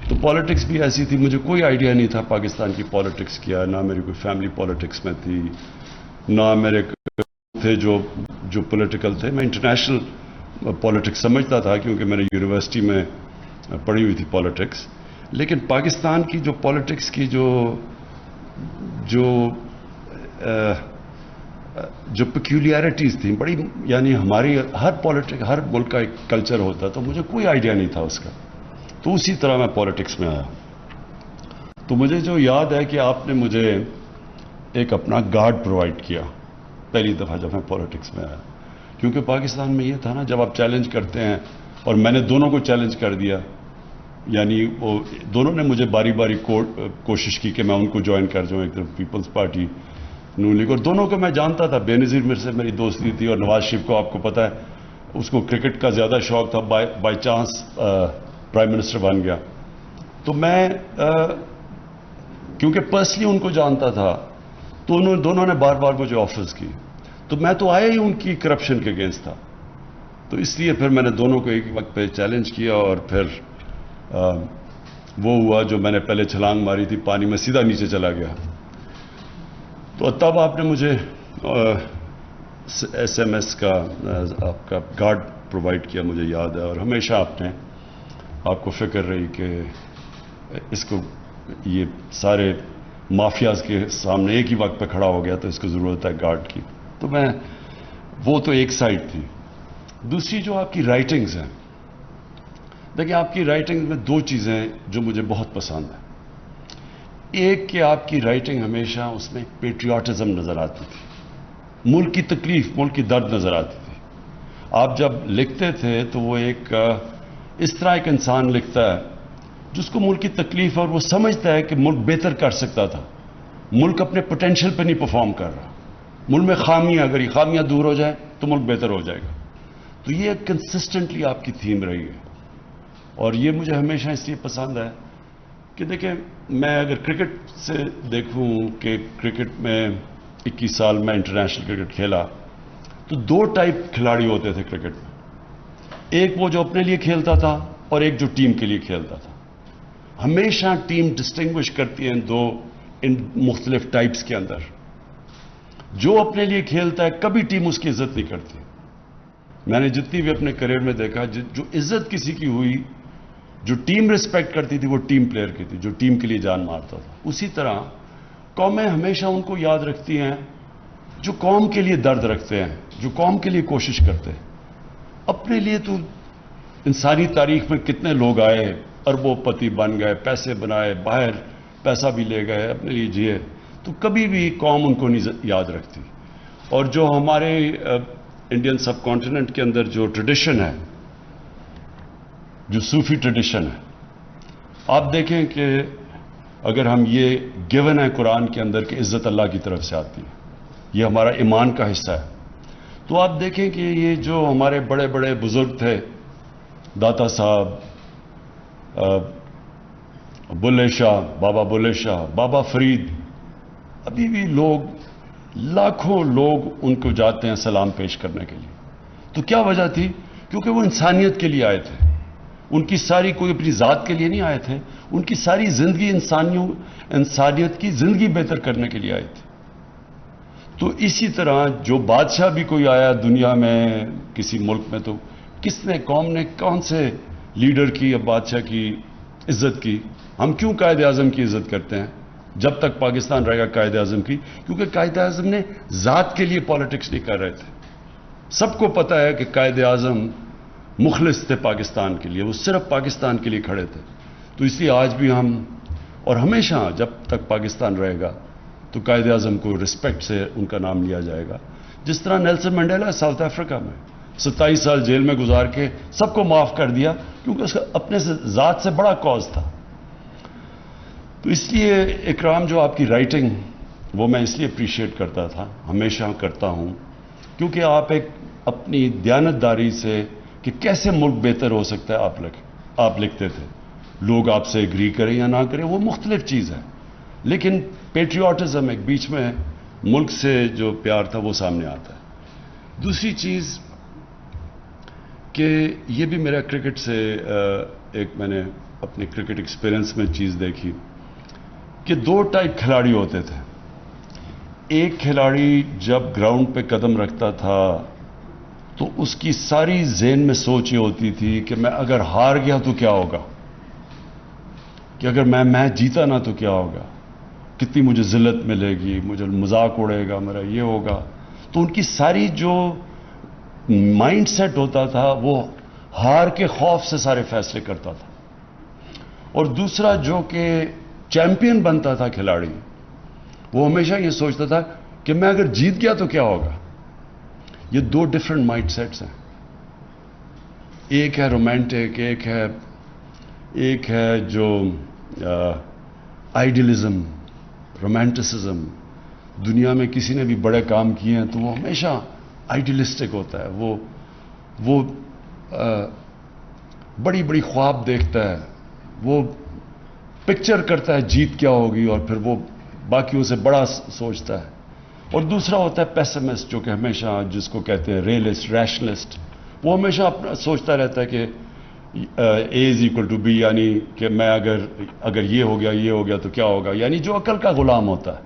تو پالیٹکس بھی ایسی تھی، مجھے کوئی آئیڈیا نہیں تھا پاکستان کی پالیٹکس کیا، نہ میری کوئی فیملی پالیٹکس میں تھی، نہ میرے تھے جو پولیٹیکل تھے. میں انٹرنیشنل پالیٹکس سمجھتا تھا کیونکہ میں نے یونیورسٹی میں پڑھی ہوئی تھی پالیٹکس. لیکن پاکستان کی جو پالیٹکس کی جو پیکیولیرٹیز تھیں بڑی، یعنی ہماری ہر ملک کا ایک کلچر ہوتا، تو مجھے کوئی آئیڈیا نہیں تھا اس کا. تو اسی طرح میں پالیٹکس میں آیا. تو مجھے جو یاد ہے کہ آپ نے مجھے ایک اپنا گارڈ پرووائڈ کیا پہلی دفعہ جب میں پالیٹکس میں آیا. کیونکہ پاکستان میں یہ تھا نا، جب آپ چیلنج کرتے ہیں، اور میں نے دونوں کو چیلنج کر دیا، یعنی وہ دونوں نے مجھے باری باری کوشش کی کہ میں ان کو جوائن کر جاؤں، ایک طرف پیپلز پارٹی نون لیگ، اور دونوں کو میں جانتا تھا. بے نظیر میرے سے میری دوستی تھی، اور نواز شریف کو آپ کو پتہ ہے اس کو کرکٹ کا زیادہ شوق تھا، بائی چانس پرائم منسٹر بن گیا. تو میں کیونکہ پرسنلی ان کو جانتا تھا، تو دونوں نے بار بار مجھے آفرز کی. تو میں تو آیا ہی ان کی کرپشن کے اگینسٹ تھا. تو اس لیے پھر میں نے دونوں کو ایک وقت پہ چیلنج کیا، اور پھر وہ ہوا جو میں نے پہلے چھلانگ ماری تھی پانی میں، سیدھا نیچے چلا گیا. تو تب آپ نے مجھے ایس ایم ایس کا آپ کا گارڈ پرووائڈ کیا، مجھے یاد ہے. اور ہمیشہ آپ کو فکر رہی کہ اس کو، یہ سارے مافیاز کے سامنے ایک ہی وقت پہ کھڑا ہو گیا، تو اس کو ضرورت ہے گارڈ کی. تو وہ تو ایک سائڈ تھی. دوسری جو آپ کی رائٹنگز ہیں، دیکھیں آپ کی رائٹنگ میں دو چیزیں جو مجھے بہت پسند ہیں. ایک کہ آپ کی رائٹنگ ہمیشہ اس میں پیٹریوٹزم نظر آتی تھی، ملک کی تکلیف، ملک کی درد نظر آتی تھی. آپ جب لکھتے تھے تو وہ ایک اس طرح ایک انسان لکھتا ہے جس کو ملک کی تکلیف، اور وہ سمجھتا ہے کہ ملک بہتر کر سکتا تھا، ملک اپنے پوٹینشیل پہ نہیں پرفارم کر رہا، ملک میں خامیاں، اگر یہ خامیاں دور ہو جائیں تو ملک بہتر ہو جائے گا. تو یہ کنسسٹنٹلی آپ کی تھیم رہی ہے. اور یہ مجھے ہمیشہ اس لیے پسند ہے کہ دیکھیں، میں اگر کرکٹ سے دیکھوں کہ کرکٹ میں 21 سال میں انٹرنیشنل کرکٹ کھیلا، تو دو ٹائپ کھلاڑی ہوتے تھے کرکٹ میں. ایک وہ جو اپنے لیے کھیلتا تھا، اور ایک جو ٹیم کے لیے کھیلتا تھا. ہمیشہ ٹیم ڈسٹنگوش کرتی ہیں ان مختلف ٹائپس کے اندر. جو اپنے لیے کھیلتا ہے کبھی ٹیم اس کی عزت نہیں کرتی. میں نے جتنی بھی اپنے کریئر میں دیکھا، جو عزت کسی کی ہوئی، جو ٹیم ریسپیکٹ کرتی تھی، وہ ٹیم پلیئر کی تھی، جو ٹیم کے لیے جان مارتا تھا. اسی طرح قومیں ہمیشہ ان کو یاد رکھتی ہیں جو قوم کے لیے درد رکھتے ہیں، جو قوم کے لیے کوشش کرتے ہیں. اپنے لیے تو انسانی تاریخ میں کتنے لوگ آئے، اربوں پتی بن گئے، پیسے بنائے، باہر پیسہ بھی لے گئے، اپنے لیے جیے، تو کبھی بھی قوم ان کو نہیں یاد رکھتی. اور جو ہمارے انڈین سب کانٹیننٹ کے اندر جو ٹریڈیشن ہے، جو صوفی ٹریڈیشن ہے، آپ دیکھیں کہ اگر ہم یہ گیون ہے قرآن کے اندر کہ عزت اللہ کی طرف سے آتی ہے، یہ ہمارا ایمان کا حصہ ہے. تو آپ دیکھیں کہ یہ جو ہمارے بڑے بڑے بزرگ تھے، داتا صاحب، بلے شاہ، بابا بلے شاہ، بابا فرید، ابھی بھی لاکھوں لوگ ان کو جاتے ہیں سلام پیش کرنے کے لیے. تو کیا وجہ تھی؟ کیونکہ وہ انسانیت کے لیے آئے تھے. ان کی ساری، کوئی اپنی ذات کے لیے نہیں آئے تھے، ان کی ساری زندگی انسانیت کی زندگی بہتر کرنے کے لیے آئے تھے. تو اسی طرح جو بادشاہ بھی کوئی آیا دنیا میں کسی ملک میں، تو کس نے، قوم نے کون سے لیڈر کی یا بادشاہ کی عزت کی؟ ہم کیوں قائد اعظم کی عزت کرتے ہیں جب تک پاکستان رہے گا قائد اعظم کی؟ کیونکہ قائد اعظم نے ذات کے لیے پالیٹکس نہیں کر رہے تھے. سب کو پتا ہے کہ قائد اعظم مخلص تھے پاکستان کے لیے، وہ صرف پاکستان کے لیے کھڑے تھے. تو اس لیے آج بھی ہم، اور ہمیشہ جب تک پاکستان رہے گا، تو قائد اعظم کو رسپیکٹ سے ان کا نام لیا جائے گا. جس طرح نیلسن منڈیلا ساؤتھ افریقہ میں 27 سال جیل میں گزار کے سب کو معاف کر دیا، کیونکہ اس کا اپنے ذات سے بڑا کاز تھا. تو اس لیے اکرام، جو آپ کی رائٹنگ، وہ میں اس لیے اپریشیٹ کرتا تھا، ہمیشہ کرتا ہوں، کیونکہ آپ ایک اپنی دیانتداری سے کہ کیسے ملک بہتر ہو سکتا ہے آپ لکھتے تھے. لوگ آپ سے ایگری کریں یا نہ کریں وہ مختلف چیز ہے، لیکن پیٹریوٹزم، ایک بیچ میں ملک سے جو پیار تھا وہ سامنے آتا ہے. دوسری چیز کہ یہ بھی میرا کرکٹ سے ایک میں نے اپنے کرکٹ ایکسپیرئنس میں چیز دیکھی کہ دو ٹائپ کھلاڑی ہوتے تھے. ایک کھلاڑی جب گراؤنڈ پہ قدم رکھتا تھا تو اس کی ساری ذہن میں سوچ یہ ہوتی تھی کہ میں اگر ہار گیا تو کیا ہوگا, کہ اگر میں میچ جیتا نہ تو کیا ہوگا, کتنی مجھے ذلت ملے گی, مجھے مذاق اڑے گا, میرا یہ ہوگا. تو ان کی ساری جو مائنڈ سیٹ ہوتا تھا وہ ہار کے خوف سے سارے فیصلے کرتا تھا. اور دوسرا جو کہ چیمپئن بنتا تھا کھلاڑی, وہ ہمیشہ یہ سوچتا تھا کہ میں اگر جیت گیا تو کیا ہوگا. یہ دو ڈفرنٹ مائنڈ سیٹس ہیں. ایک ہے رومانٹک, ایک ہے جو آئیڈیلزم, رومانٹسزم. دنیا میں کسی نے بھی بڑے کام کیے ہیں تو وہ ہمیشہ آئیڈیلسٹک ہوتا ہے. وہ بڑی بڑی خواب دیکھتا ہے, وہ پکچر کرتا ہے جیت کیا ہوگی اور پھر وہ باقیوں سے بڑا سوچتا ہے. اور دوسرا ہوتا ہے پیسمسٹ, جو کہ ہمیشہ جس کو کہتے ہیں ریئلسٹ, ریشنلسٹ. وہ ہمیشہ اپنا سوچتا رہتا ہے کہ اے از اکول ٹو بی, یعنی کہ میں اگر یہ ہو گیا تو کیا ہوگا, یعنی جو عقل کا غلام ہوتا ہے.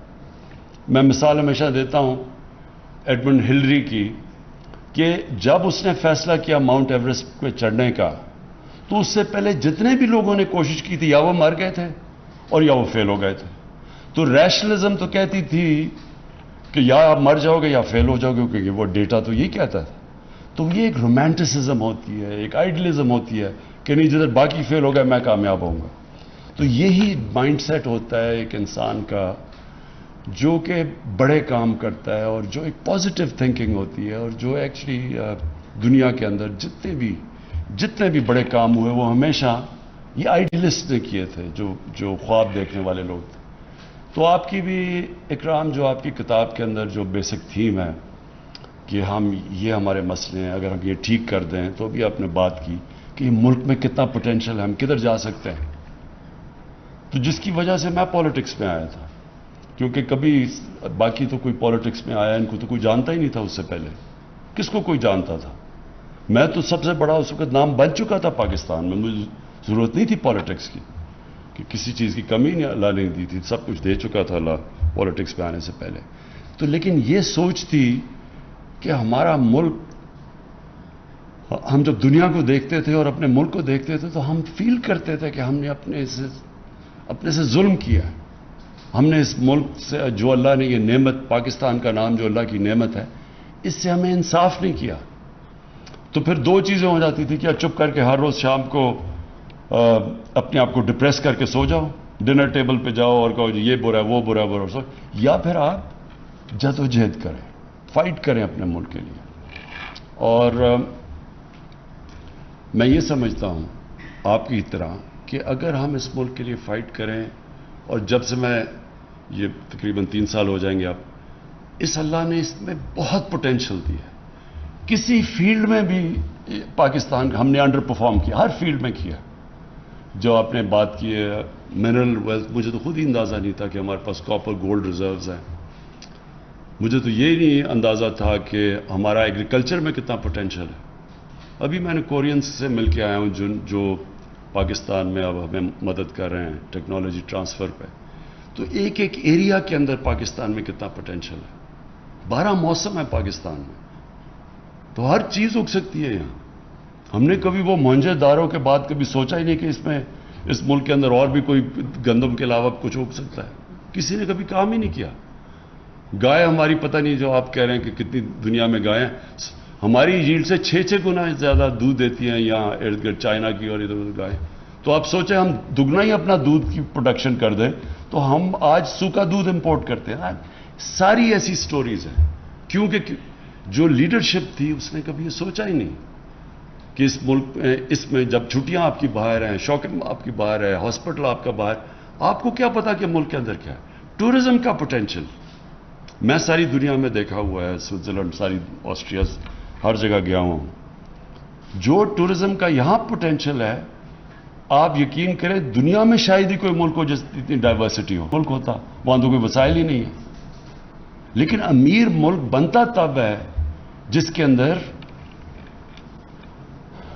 میں مثال ہمیشہ دیتا ہوں ایڈمنڈ ہلری کی, کہ جب اس نے فیصلہ کیا ماؤنٹ ایوریسٹ پہ چڑھنے کا تو اس سے پہلے جتنے بھی لوگوں نے کوشش کی تھی یا وہ مر گئے تھے اور یا وہ فیل ہو گئے تھے. تو ریشنلزم تو کہتی تھی کہ یا آپ مر جاؤ گے یا فیل ہو جاؤ گے, کیونکہ وہ ڈیٹا تو یہی کہتا تھا. تو یہ ایک رومانٹسزم ہوتی ہے, ایک آئیڈیلزم ہوتی ہے کہ نہیں جدھر باقی فیل ہو گئے میں کامیاب ہوں گا. تو یہی مائنڈ سیٹ ہوتا ہے ایک انسان کا جو کہ بڑے کام کرتا ہے اور جو ایک پازیٹیو تھنکنگ ہوتی ہے, اور جو ایکچولی دنیا کے اندر جتنے بھی بڑے کام ہوئے وہ ہمیشہ یہ آئیڈیلسٹ نے کیے تھے, جو خواب دیکھنے والے لوگ تھے. تو آپ کی بھی اکرام, جو آپ کی کتاب کے اندر جو بیسک تھیم ہے کہ یہ ہمارے مسئلے ہیں, اگر ہم یہ ٹھیک کر دیں, تو بھی آپ نے بات کی کہ یہ ملک میں کتنا پوٹینشل ہے, ہم کدھر جا سکتے ہیں. تو جس کی وجہ سے میں پالیٹکس میں آیا تھا, کیونکہ کبھی باقی تو کوئی پالیٹکس میں آیا, ان کو تو کوئی جانتا ہی نہیں تھا اس سے پہلے. کس کو کوئی جانتا تھا؟ میں تو سب سے بڑا اس وقت نام بن چکا تھا پاکستان میں, مجھے ضرورت نہیں تھی پالیٹکس کی, کہ کسی چیز کی کمی نہیں اللہ نے دی تھی, سب کچھ دے چکا تھا اللہ پالیٹکس پہ آنے سے پہلے. تو لیکن یہ سوچ تھی کہ ہمارا ملک, ہم جب دنیا کو دیکھتے تھے اور اپنے ملک کو دیکھتے تھے تو ہم فیل کرتے تھے کہ ہم نے اپنے سے ظلم کیا. ہم نے اس ملک سے جو اللہ نے یہ نعمت, پاکستان کا نام جو اللہ کی نعمت ہے, اس سے ہمیں انصاف نہیں کیا. تو پھر دو چیزیں ہو جاتی تھی, کیا چپ کر کے ہر روز شام کو اپنے آپ کو ڈپریس کر کے سو جاؤ, ڈنر ٹیبل پہ جاؤ اور کہو یہ برا ہے وہ برا ہے برا سو, یا پھر آپ جدوجہد کریں, فائٹ کریں اپنے ملک کے لیے. اور میں یہ سمجھتا ہوں آپ کی طرح کہ اگر ہم اس ملک کے لیے فائٹ کریں, اور جب سے میں یہ تقریباً 3 سال ہو جائیں گے اب, اس اللہ نے اس میں بہت پوٹینشل دی ہے. کسی فیلڈ میں بھی پاکستان ہم نے انڈر پرفارم کیا, ہر فیلڈ میں کیا. جو آپ نے بات کی ہے منرل ویلتھ, مجھے تو خود ہی اندازہ نہیں تھا کہ ہمارے پاس کاپر گولڈ ریزروز ہیں. مجھے تو یہ نہیں اندازہ تھا کہ ہمارا ایگریکلچر میں کتنا پوٹینشل ہے. ابھی میں نے کورینز سے مل کے آیا ہوں جو پاکستان میں اب ہمیں مدد کر رہے ہیں ٹیکنالوجی ٹرانسفر پہ. تو ایک ایریا کے اندر پاکستان میں کتنا پوٹینشل ہے. 12 موسم ہے پاکستان میں, تو ہر چیز اگ سکتی ہے یہاں. ہم نے کبھی وہ موہنجو داروں کے بعد کبھی سوچا ہی نہیں کہ اس ملک کے اندر اور بھی کوئی گندم کے علاوہ کچھ اگ سکتا ہے. کسی نے کبھی کام ہی نہیں کیا. گائے ہماری پتہ نہیں, جو آپ کہہ رہے ہیں کہ کتنی دنیا میں گائیں, ہماری ییلڈ سے 6 گنا زیادہ دودھ دیتی ہیں یہاں ارد گرد چائنا کی اور ادھر ادھر گائیں. تو آپ سوچیں ہم دگنا ہی اپنا دودھ کی پروڈکشن کر دیں تو ہم آج سوکھا دودھ امپورٹ کرتے ہیں. ساری ایسی سٹوریز ہیں, کیونکہ جو لیڈرشپ تھی اس نے کبھی یہ سوچا ہی نہیں کہ اس ملک میں, اس میں جب چھٹیاں آپ کی باہر ہیں, شاپنگ آپ کی باہر ہے, ہاسپٹل آپ کا باہر, آپ کو کیا پتا کہ ملک کے اندر کیا ہے. ٹورزم کا پوٹینشل میں ساری دنیا میں دیکھا ہوا ہے, سوئٹزرلینڈ, ساری آسٹریا, ہر جگہ گیا ہوں. جو ٹورزم کا یہاں پوٹینشل ہے, آپ یقین کریں دنیا میں شاید ہی کوئی ملک ہو جس اتنی ڈائیورسٹی ہو. ملک ہوتا وہاں تو کوئی وسائل ہی نہیں ہے. لیکن امیر ملک بنتا تب ہے جس کے اندر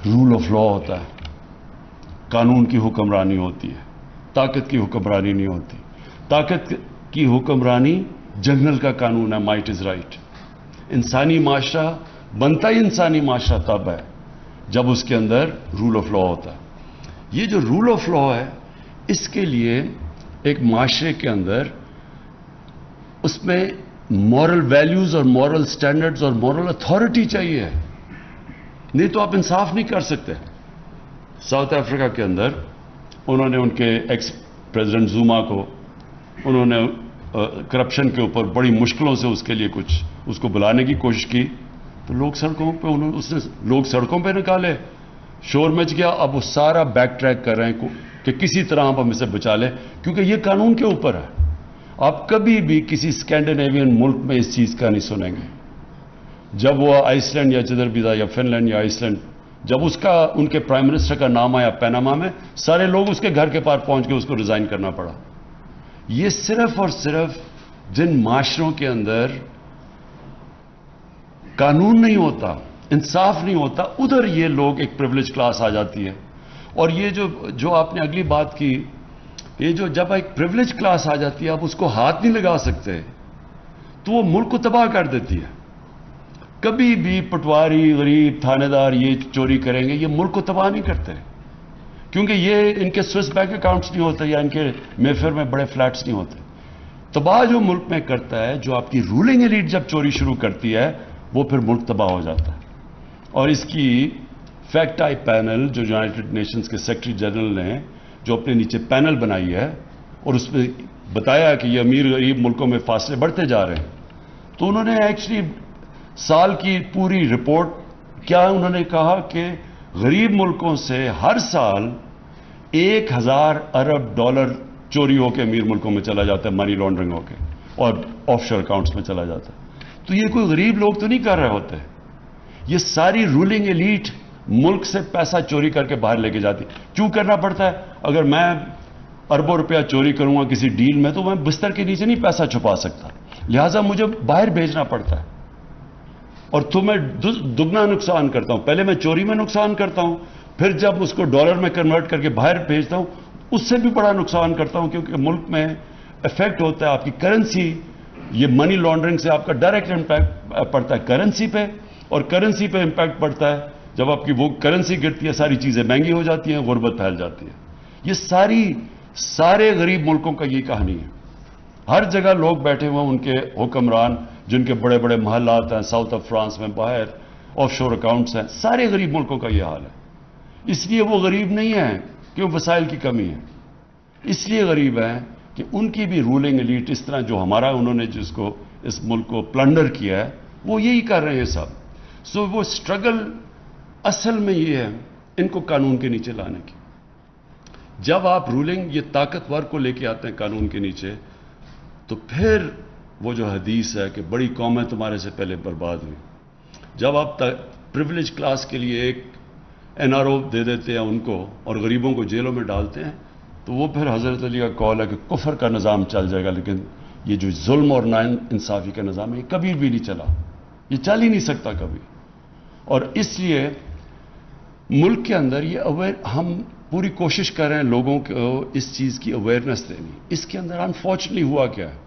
رول آف لا ہوتا ہے, قانون کی حکمرانی ہوتی ہے، طاقت کی حکمرانی نہیں ہوتی. طاقت کی حکمرانی جنگل کا قانون ہے، مائٹ از رائٹ. انسانی معاشرہ بنتا ہی انسانی معاشرہ تب ہے جب اس کے اندر رول آف لا ہوتا ہے. یہ جو رول آف لا ہے، اس کے لیے ایک معاشرے کے اندر اس میں مورل ویلیوز اور مورل سٹینڈرڈز اور مورل اتھارٹی چاہیے، نہیں تو آپ انصاف نہیں کر سکتے. ساؤتھ افریقہ کے اندر انہوں نے ان کے ایکس پریزیڈنٹ زوما کو انہوں نے کرپشن کے اوپر بڑی مشکلوں سے اس کے لیے کچھ اس کو بلانے کی کوشش کی، تو لوگ سڑکوں پہ لوگ سڑکوں پہ نکالے، شور مچ گیا. اب وہ سارا بیک ٹریک کر رہے ہیں کہ کسی طرح ہم اسے بچا لیں، کیونکہ یہ قانون کے اوپر ہے. آپ کبھی بھی کسی اسکینڈینیوین ملک میں اس چیز کا نہیں سنیں گے. جب وہ آئس لینڈ یا جدھر بھی تھا یا فن لینڈ یا آئس لینڈ، جب اس کا ان کے پرائم منسٹر کا نام آیا پیناما میں، سارے لوگ اس کے گھر کے پاس پہنچ کے اس کو ریزائن کرنا پڑا. یہ صرف اور صرف جن معاشروں کے اندر قانون نہیں ہوتا، انصاف نہیں ہوتا، ادھر یہ لوگ ایک پریویلیج کلاس آ جاتی ہے. اور یہ جو آپ نے اگلی بات کی، یہ جو جب ایک پریویلیج کلاس آ جاتی ہے آپ اس کو ہاتھ نہیں لگا سکتے، تو وہ ملک کو تباہ کر دیتی ہے. کبھی بھی پٹواری، غریب، تھانے دار یہ چوری کریں گے، یہ ملک کو تباہ نہیں کرتے، کیونکہ یہ ان کے سوئس بینک اکاؤنٹس نہیں ہوتے یا ان کے میفر میں بڑے فلیٹس نہیں ہوتے. تباہ جو ملک میں کرتا ہے، جو آپ کی رولنگ ایلیٹ جب چوری شروع کرتی ہے، وہ پھر ملک تباہ ہو جاتا ہے. اور اس کی فیکٹ آئی پینل جو یونائٹڈ نیشنز کے سیکرٹری جنرل نے جو اپنے نیچے پینل بنائی ہے اور اس میں بتایا کہ یہ امیر غریب ملکوں میں فاصلے بڑھتے جا رہے ہیں، تو انہوں نے ایکچولی سال کی پوری رپورٹ کیا انہوں نے کہا کہ غریب ملکوں سے ہر سال 1000 ارب ڈالر چوری ہو کے امیر ملکوں میں چلا جاتا ہے، منی لانڈرنگ ہو کے، اور آف شور اکاؤنٹس میں چلا جاتا ہے. تو یہ کوئی غریب لوگ تو نہیں کر رہے ہوتے، یہ ساری رولنگ ایلیٹ ملک سے پیسہ چوری کر کے باہر لے کے جاتی. کیوں کرنا پڑتا ہے؟ اگر میں اربوں روپیہ چوری کروں گا کسی ڈیل میں تو میں بستر کے نیچے نہیں پیسہ چھپا سکتا، لہٰذا مجھے باہر بھیجنا پڑتا ہے. اور تو میں دگنا نقصان کرتا ہوں، پہلے میں چوری میں نقصان کرتا ہوں، پھر جب اس کو ڈالر میں کنورٹ کر کے باہر بھیجتا ہوں اس سے بھی بڑا نقصان کرتا ہوں، کیونکہ ملک میں افیکٹ ہوتا ہے آپ کی کرنسی. یہ منی لانڈرنگ سے آپ کا ڈائریکٹ امپیکٹ پڑتا ہے کرنسی پہ، اور کرنسی پہ امپیکٹ پڑتا ہے جب آپ کی وہ کرنسی گرتی ہے، ساری چیزیں مہنگی ہو جاتی ہیں، غربت پھیل جاتی ہے. یہ سارے غریب ملکوں کا یہ کہانی ہے. ہر جگہ لوگ بیٹھے ہوئے ان کے حکمران جن کے بڑے بڑے محلات ہیں، ساؤتھ آف فرانس میں باہر آف شور اکاؤنٹس ہیں، سارے غریب ملکوں کا یہ حال ہے. اس لیے وہ غریب نہیں ہیں کہ وسائل کی کمی ہے، اس لیے غریب ہیں کہ ان کی بھی رولنگ ایلیٹ اس طرح جو ہمارا انہوں نے جس کو اس ملک کو پلنڈر کیا ہے وہ یہی کر رہے ہیں سب. سو وہ سٹرگل اصل میں یہ ہے ان کو قانون کے نیچے لانے کی. جب آپ رولنگ یہ طاقتور کو لے کے آتے ہیں قانون کے نیچے، تو پھر وہ جو حدیث ہے کہ بڑی قومیں تمہارے سے پہلے برباد ہوئی. جب آپ پریویلیج کلاس کے لیے ایک NRO دے دیتے ہیں ان کو اور غریبوں کو جیلوں میں ڈالتے ہیں، تو وہ پھر حضرت علی کا قول ہے کہ کفر کا نظام چل جائے گا، لیکن یہ جو ظلم اور نا انصافی کا نظام ہے یہ کبھی بھی نہیں چلا، یہ چل ہی نہیں سکتا کبھی. اور اس لیے ملک کے اندر یہ ہم پوری کوشش کر رہے ہیں لوگوں کو اس چیز کی اویئرنیس دینی. اس کے اندر انفارچونیٹلی ہوا کیا ہے،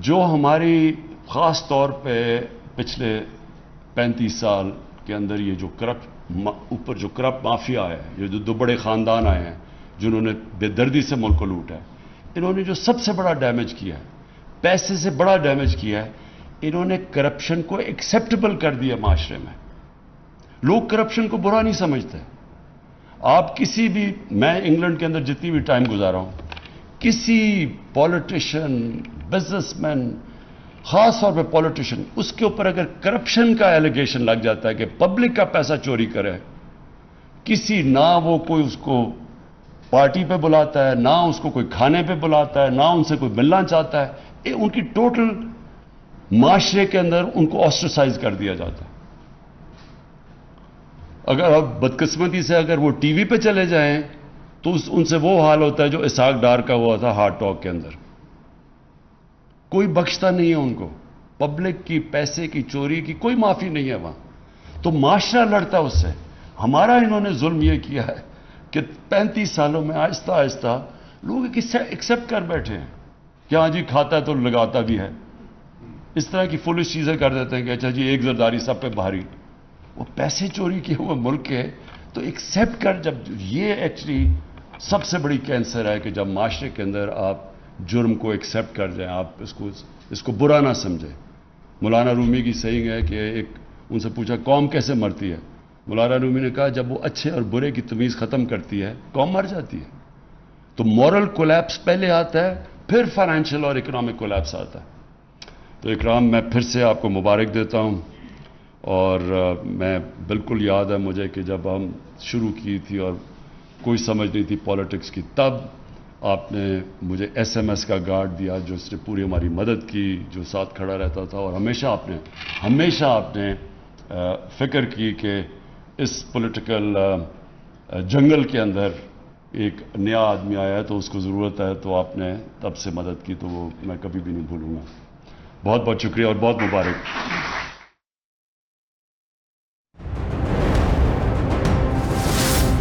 جو ہماری خاص طور پہ پچھلے 35 سال کے اندر یہ جو اوپر جو کرپٹ مافیا ہے، یہ جو دو بڑے خاندان آئے ہیں جنہوں نے بے دردی سے ملک کو لوٹا ہے، انہوں نے جو سب سے بڑا ڈیمیج کیا ہے، پیسے سے بڑا ڈیمیج کیا ہے، انہوں نے کرپشن کو ایکسیپٹیبل کر دیا. معاشرے میں لوگ کرپشن کو برا نہیں سمجھتے. آپ کسی بھی، میں انگلینڈ کے اندر جتنی بھی ٹائم گزارا ہوں، کسی پولیٹیشین، بزنس مین، خاص طور پہ پولیٹیشین، اس کے اوپر اگر کرپشن کا ایلیگیشن لگ جاتا ہے کہ پبلک کا پیسہ چوری کرے، کسی نہ وہ کوئی اس کو پارٹی پہ بلاتا ہے، نہ اس کو کوئی کھانے پہ بلاتا ہے، نہ ان سے کوئی ملنا چاہتا ہے، ان کی ٹوٹل معاشرے کے اندر ان کو آسٹرسائز کر دیا جاتا ہے. اگر اب بدقسمتی سے اگر وہ ٹی وی پہ چلے جائیں تو ان سے وہ حال ہوتا ہے جو اسحاق ڈار کا ہوا تھا ہارٹ ٹاک کے اندر. کوئی بخشتا نہیں ہے ان کو، پبلک کی پیسے کی چوری کی کوئی معافی نہیں ہے وہاں. تو معاشرہ لڑتا ہے اس سے. ہمارا انہوں نے ظلم یہ کیا ہے، کہ 35 سالوں میں آہستہ آہستہ لوگ ایکسیپٹ کر بیٹھے ہیں کہ ہاں جی کھاتا ہے تو لگاتا بھی ہے. اس طرح کی فولش چیزیں کر دیتے ہیں کہ اچھا جی ایک زرداری سب پہ بھاری. وہ پیسے چوری کیے ہوئے ملک ہے تو ایکسیپٹ کر. جب یہ ایکچولی سب سے بڑی کینسر ہے کہ جب معاشرے کے اندر آپ جرم کو ایکسیپٹ کر جائیں, آپ اس کو برا نہ سمجھیں. مولانا رومی کی سیئنگ ہے کہ ان سے پوچھا قوم کیسے مرتی ہے. مولانا رومی نے کہا جب وہ اچھے اور برے کی تمیز ختم کرتی ہے قوم مر جاتی ہے. تو مورل کولیپس پہلے آتا ہے, پھر فائنینشیل اور اکنامک کولیپس آتا ہے. تو اکرام میں پھر سے آپ کو مبارک دیتا ہوں, اور میں بالکل یاد ہے مجھے کہ جب ہم شروع کی تھی اور کوئی سمجھ نہیں تھی پالیٹکس کی, تب آپ نے مجھے ایس ایم ایس کا گارڈ دیا جو اس نے پوری ہماری مدد کی, جو ساتھ کھڑا رہتا تھا, اور ہمیشہ آپ نے فکر کی کہ اس پولیٹیکل جنگل کے اندر ایک نیا آدمی آیا ہے تو اس کو ضرورت ہے, تو آپ نے تب سے مدد کی, تو وہ میں کبھی بھی نہیں بھولوں گا. بہت بہت شکریہ اور بہت مبارک.